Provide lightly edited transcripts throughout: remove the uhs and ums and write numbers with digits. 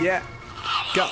Yeah, go.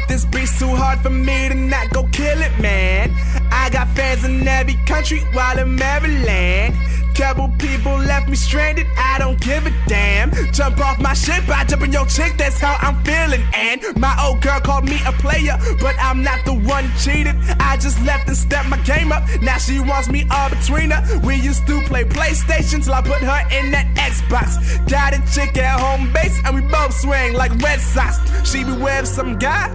This beat's too hard for me to not go kill it, man. I got fans in every country while in Maryland. Couple people left me stranded, I don't give a damn. Jump off my ship, I jump in your chick, that's how I'm feeling. And my old girl called me a player, but I'm not the one cheated. I just left and stepped my game up, now she wants me all between her. We used to play PlayStation till I put her in that Xbox. Got a chick at home base and we both swing like Red Sox. She be with some guy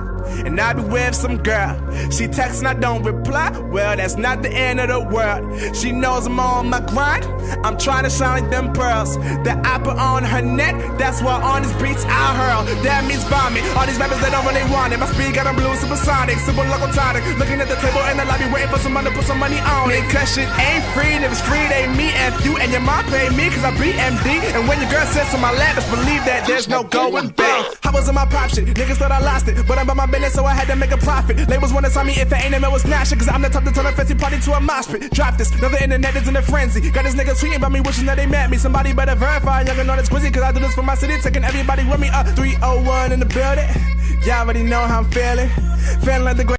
and I be with some girl. She texts and I don't reply, well that's not the end of the world. She knows I'm on my grind, I'm trying to shine like them pearls that I put on her neck, that's why on these beats I hurl. That means vomit, all these rappers they don't really want it. My speed got them blue supersonic, super local tonic. Looking at the table in the lobby waiting for someone to put some money on it. Cause shit ain't free, and if it's free they me and you. And your mom pay me cause I be MD. And when your girl sits on my lap, just believe that there's no going back. I was in my pop shit, niggas thought I lost it, but I'm about my business so I had to make a profit. Labels wanna sign me if it ain't them, it was not shit. Cause I'm the type to turn a fancy party to a mosh pit. Drop this, now the internet is in a frenzy. Got this nigga tweeting about me, wishing that they met me. Somebody better verify, young and all this quizzy. Cause I do this for my city, taking everybody with me up. 301 in the building, y'all already know how I'm feeling. Feeling like the great